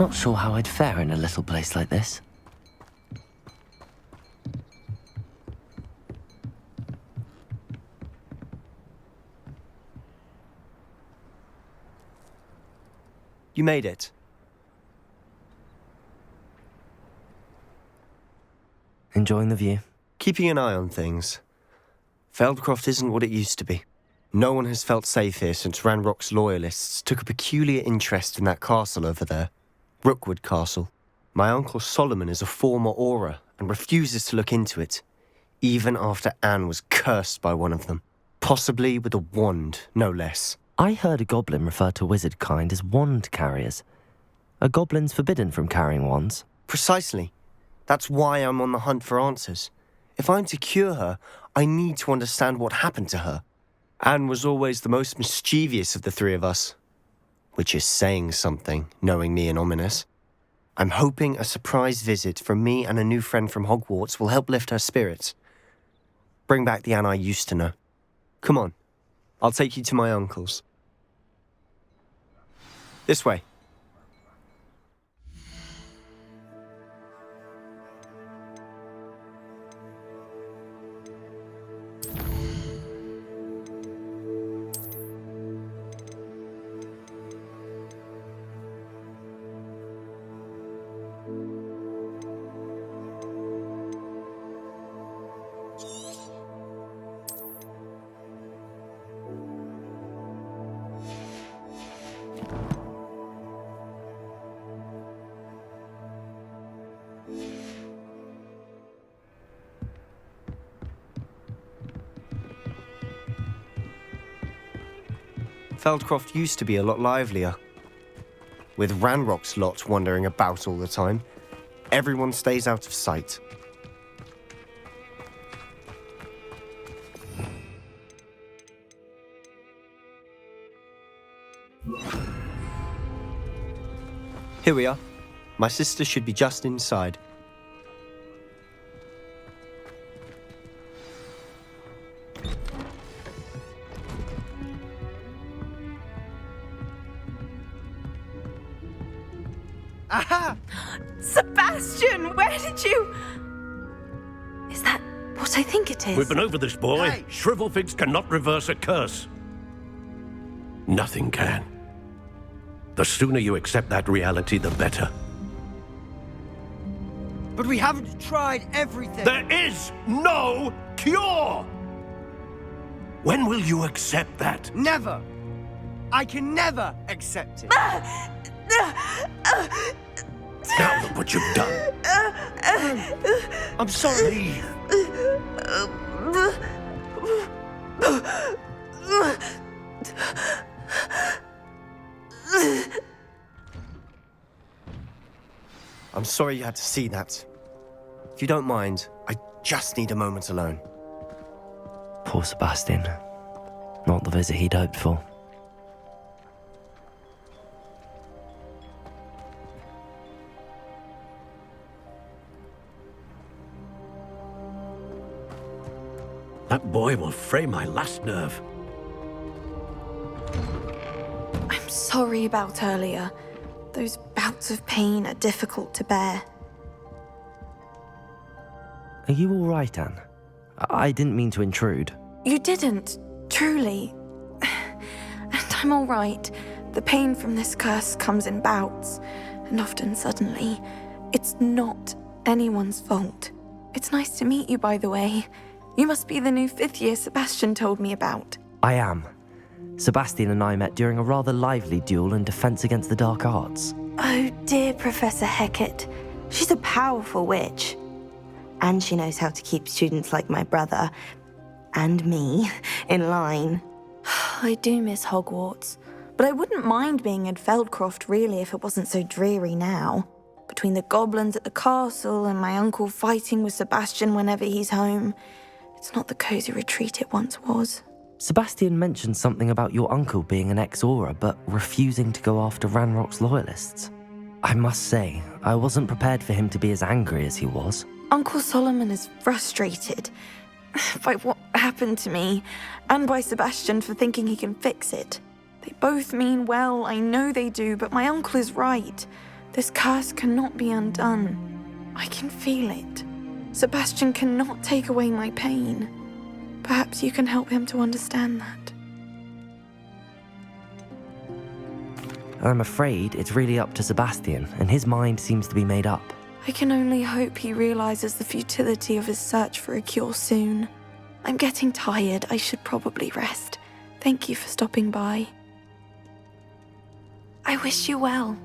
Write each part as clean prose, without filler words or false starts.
Not sure how I'd fare in a little place like this. You made it. Enjoying the view? Keeping an eye on things. Feldcroft isn't what it used to be. No one has felt safe here since Ranrock's loyalists took a peculiar interest in that castle over there. Rookwood Castle. My uncle Solomon is a former Auror and refuses to look into it, even after Anne was cursed by one of them. Possibly with a wand, no less. I heard a goblin refer to wizard kind as wand carriers. Are goblins forbidden from carrying wands? Precisely. That's why I'm on the hunt for answers. If I'm to cure her, I need to understand what happened to her. Anne was always the most mischievous of the three of us. Which is saying something, knowing me and Ominous. I'm hoping a surprise visit from me and a new friend from Hogwarts will help lift her spirits. Bring back the Anne I used to know. Come on, I'll take you to my uncle's. This way. Feldcroft used to be a lot livelier. With Ranrock's lot wandering about all the time, everyone stays out of sight. Here we are. My sister should be just inside. Aha! Sebastian, where did you... Is that what I think it is? We've been over this, boy. Hey. Shrivelfigs cannot reverse a curse. Nothing can. The sooner you accept that reality, the better. But we haven't tried everything. There is no cure! When will you accept that? Never. I can never accept it. Now look what you've done. I'm sorry. Leave. I'm sorry you had to see that. If you don't mind, I just need a moment alone. Poor Sebastian. Not the visit he'd hoped for. That boy will fray my last nerve. I'm sorry about earlier. Those bouts of pain are difficult to bear. Are you all right, Anne? I didn't mean to intrude. You didn't, truly. And I'm all right. The pain from this curse comes in bouts, and often suddenly. It's not anyone's fault. It's nice to meet you, by the way. You must be the new 5th year Sebastian told me about. I am. Sebastian and I met during a rather lively duel in defense against the dark arts. Oh dear, Professor Hecat. She's a powerful witch. And she knows how to keep students like my brother, and me, in line. I do miss Hogwarts, but I wouldn't mind being in Feldcroft really if it wasn't so dreary now. Between the goblins at the castle and my uncle fighting with Sebastian whenever he's home, it's not the cosy retreat it once was. Sebastian mentioned something about your uncle being an ex-Auror, but refusing to go after Ranrock's loyalists. I must say, I wasn't prepared for him to be as angry as he was. Uncle Solomon is frustrated by what happened to me, and by Sebastian for thinking he can fix it. They both mean well, I know they do, but my uncle is right. This curse cannot be undone. I can feel it. Sebastian cannot take away my pain. Perhaps you can help him to understand that. I'm afraid it's really up to Sebastian, and his mind seems to be made up. I can only hope he realizes the futility of his search for a cure soon. I'm getting tired. I should probably rest. Thank you for stopping by. I wish you well.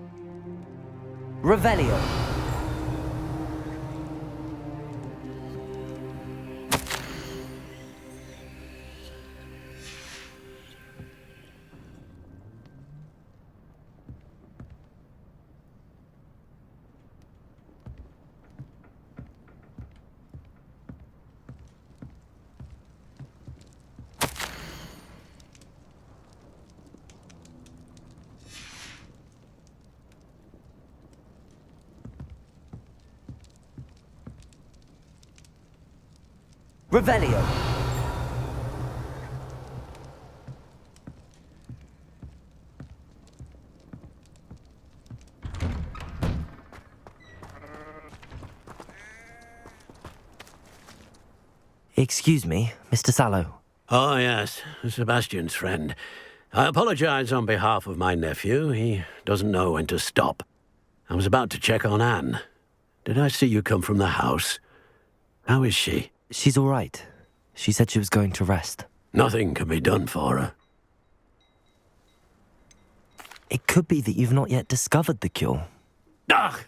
Revelio. Revelio. Excuse me, Mr. Sallow. Oh, yes, Sebastian's friend. I apologize on behalf of my nephew. He doesn't know when to stop. I was about to check on Anne. Did I see you come from the house? How is she? She's all right. She said she was going to rest. Nothing can be done for her. It could be that you've not yet discovered the cure. Ah,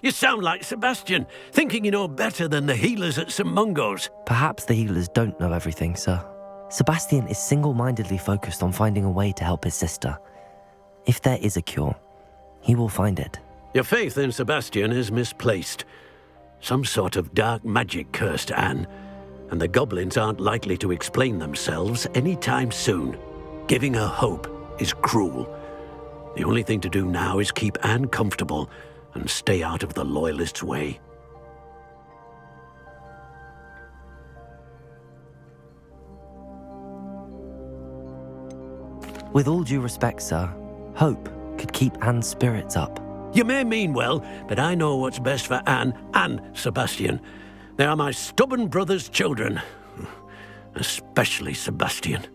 you sound like Sebastian, thinking you know better than the healers at St. Mungo's. Perhaps the healers don't know everything, sir. Sebastian is single-mindedly focused on finding a way to help his sister. If there is a cure, he will find it. Your faith in Sebastian is misplaced. Some sort of dark magic cursed Anne, and the goblins aren't likely to explain themselves anytime soon. Giving her hope is cruel. The only thing to do now is keep Anne comfortable and stay out of the Loyalists' way. With all due respect, sir, hope could keep Anne's spirits up. You may mean well, but I know what's best for Anne and Sebastian. They are my stubborn brother's children. Especially Sebastian.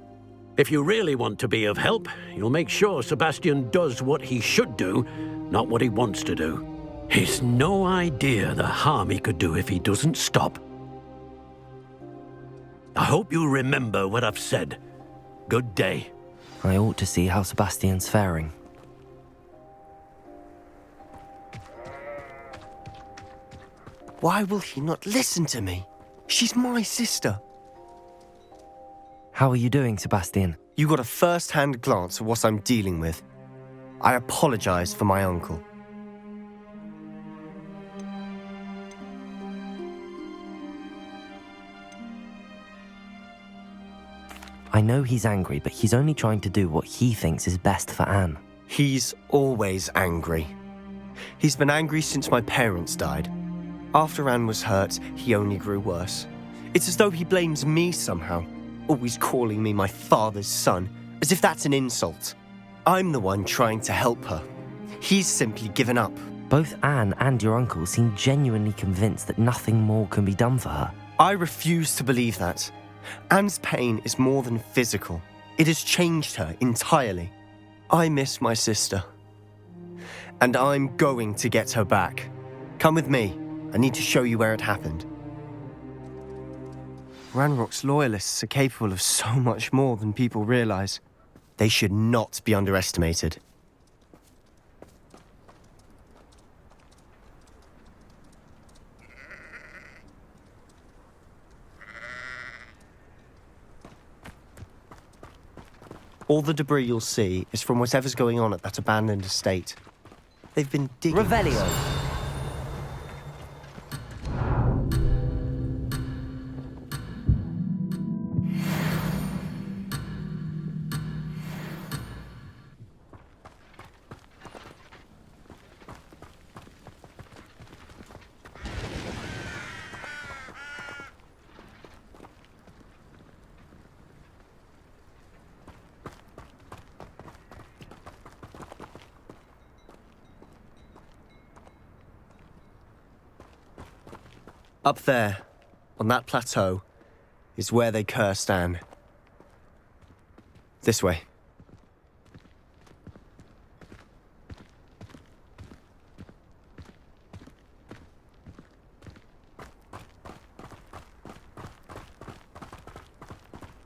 If you really want to be of help, you'll make sure Sebastian does what he should do, not what he wants to do. He's no idea the harm he could do if he doesn't stop. I hope you remember what I've said. Good day. I ought to see how Sebastian's faring. Why will he not listen to me? She's my sister. How are you doing, Sebastian? You got a first-hand glance at what I'm dealing with. I apologize for my uncle. I know he's angry, but he's only trying to do what he thinks is best for Anne. He's always angry. He's been angry since my parents died. After Anne was hurt, he only grew worse. It's as though he blames me somehow, always calling me my father's son, as if that's an insult. I'm the one trying to help her. He's simply given up. Both Anne and your uncle seem genuinely convinced that nothing more can be done for her. I refuse to believe that. Anne's pain is more than physical. It has changed her entirely. I miss my sister. And I'm going to get her back. Come with me. I need to show you where it happened. Ranrock's loyalists are capable of so much more than people realize. They should not be underestimated. All the debris you'll see is from whatever's going on at that abandoned estate. They've been digging... Revelio. Up there, on that plateau, is where they cursed Anne. This way.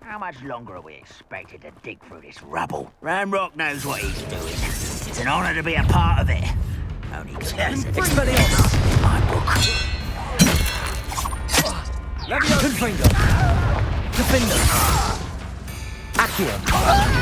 How much longer are we expected to dig through this rubble? Ramrock knows what he's doing. It's an honor to be a part of it. Only because Expelliarmus! my book. Confringo! Defender! Accio!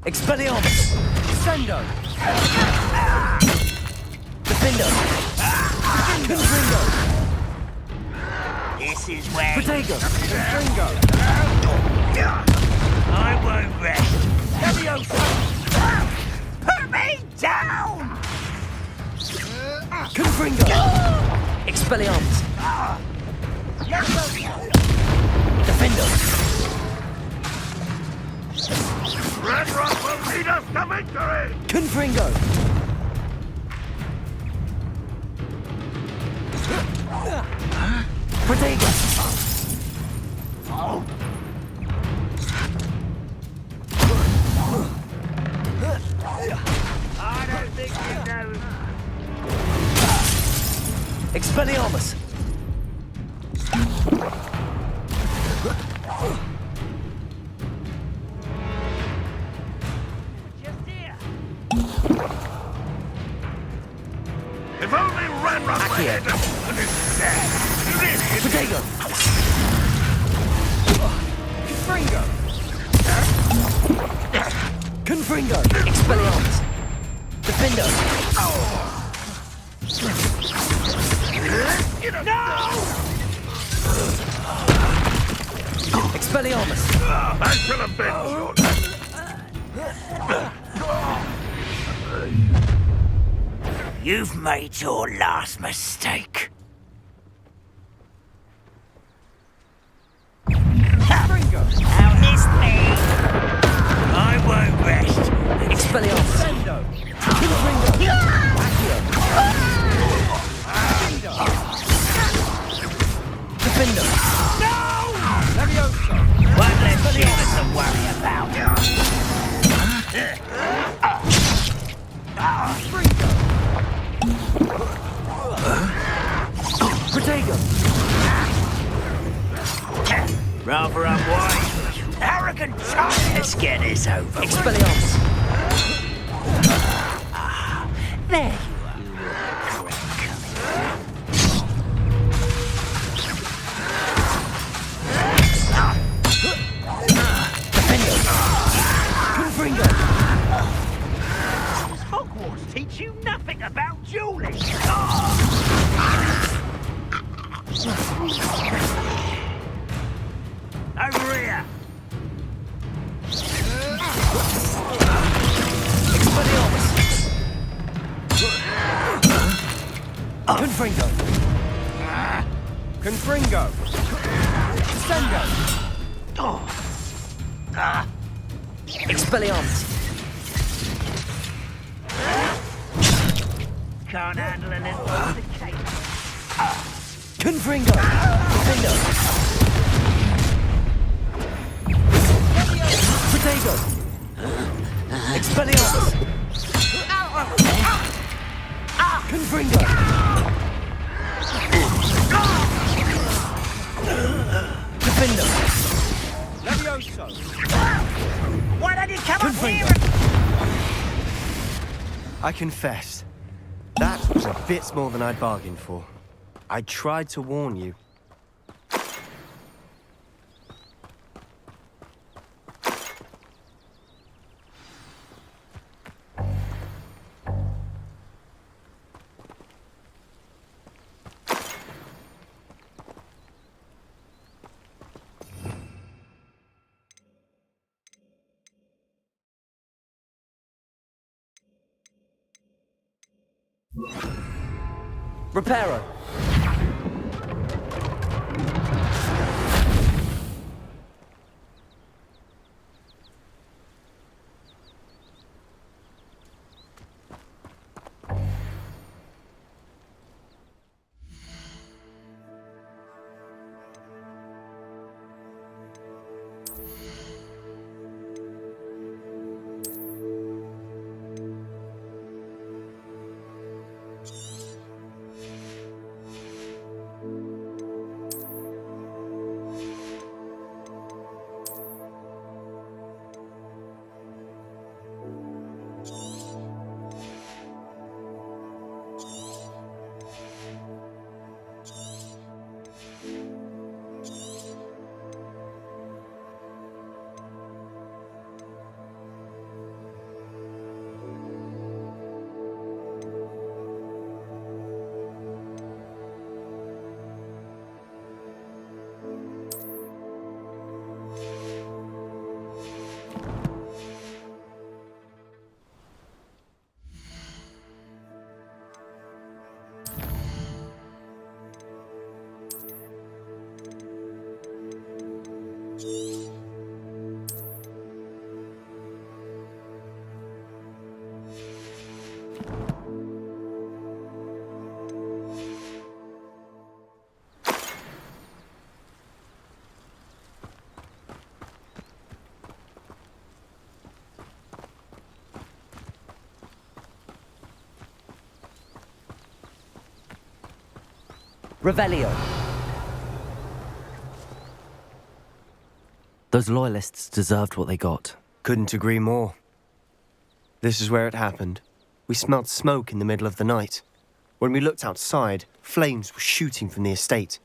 Expelliarmus! Sendo! Defender! Confringo! This is where Protego! I won't rest. Put me down! Confringo! Expelliarmus! Defender! Ramrock will lead us to victory! Confringo! Protego! I don't think you know. Expelliarmus! Just here. If only Ramrock were here to put his death! Protego! Confringo! Confringo! Expelliarmus! Defender! Expelliarmus! I shall avenge your You've made your last mistake. Now miss me. I won't rest. Expelliarmus! Confringo! Accio! Defender! One less shooter to worry about. Protego! Rather unwise. You arrogant child. Let's get this over with. Expelliarmus! There you are. Defender! Confringo! Does Hogwarts teach you nothing about dueling? Over here. Expelliarmus! Confringo! Confringo! Sendo! Expelliarmus! Can't handle a little complicated. Confringo! Defender! Protego! Expelliarmus! Confringo! Defender! Levioso! Why don't you come up Confringo! here? I confess, that was a bit more than I'd bargained for. I tried to warn you. Reparo! Revelio! Those loyalists deserved what they got. Couldn't agree more. This is where it happened. We smelled smoke in the middle of the night. When we looked outside, flames were shooting from the estate.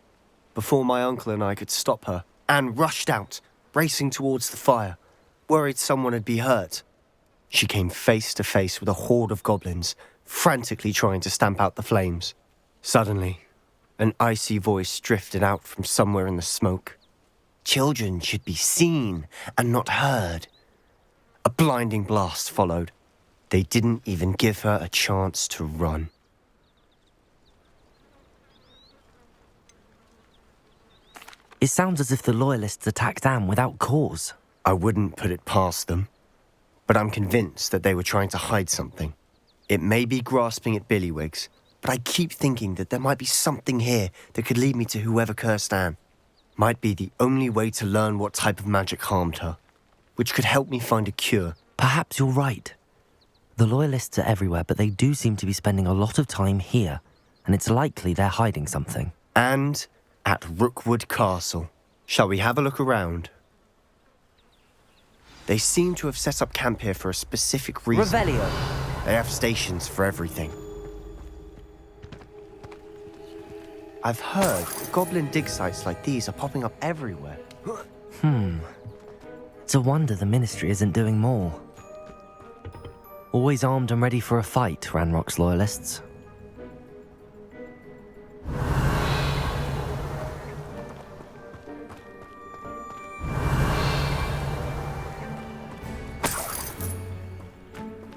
Before my uncle and I could stop her, Anne rushed out, racing towards the fire, worried someone had been hurt. She came face to face with a horde of goblins, frantically trying to stamp out the flames. Suddenly, an icy voice drifted out from somewhere in the smoke. Children should be seen and not heard. A blinding blast followed. They didn't even give her a chance to run. It sounds as if the loyalists attacked Anne without cause. I wouldn't put it past them, but I'm convinced that they were trying to hide something. It may be grasping at billywhigs, but I keep thinking that there might be something here that could lead me to whoever cursed Anne. Might be the only way to learn what type of magic harmed her, which could help me find a cure. Perhaps you're right. The loyalists are everywhere, but they do seem to be spending a lot of time here, and it's likely they're hiding something. And at Rookwood Castle. Shall we have a look around? They seem to have set up camp here for a specific reason. Revelio! They have stations for everything. I've heard goblin dig sites like these are popping up everywhere. It's a wonder the Ministry isn't doing more. Always armed and ready for a fight, Ranrock's loyalists.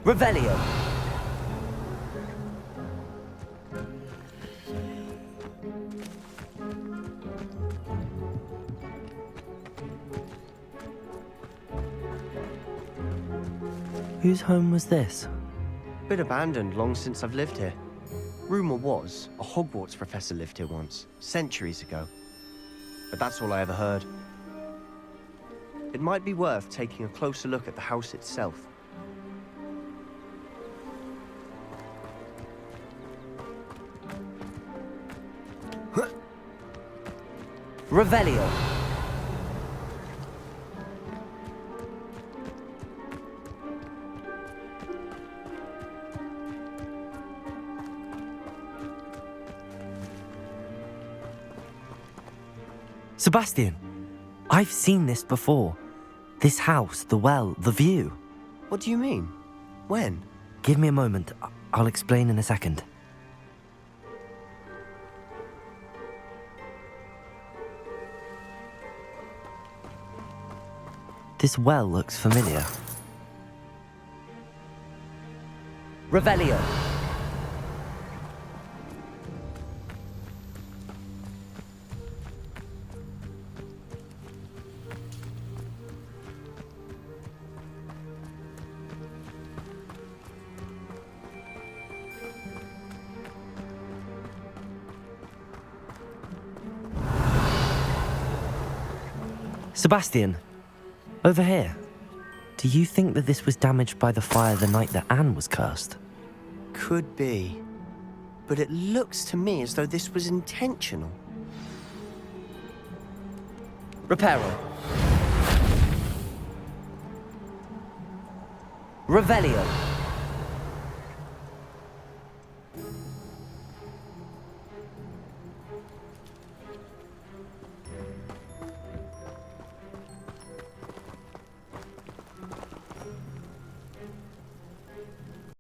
Revelio! Whose home was this? Been abandoned long since I've lived here. Rumour was a Hogwarts professor lived here once, centuries ago. But that's all I ever heard. It might be worth taking a closer look at the house itself. Revelio! Sebastian, I've seen this before. This house, the well, the view. What do you mean? When? Give me a moment. I'll explain in a second. This well looks familiar. Revelio! Sebastian, over here. Do you think that this was damaged by the fire the night that Anne was cursed? Could be. But it looks to me as though this was intentional. Reparo. Revelio.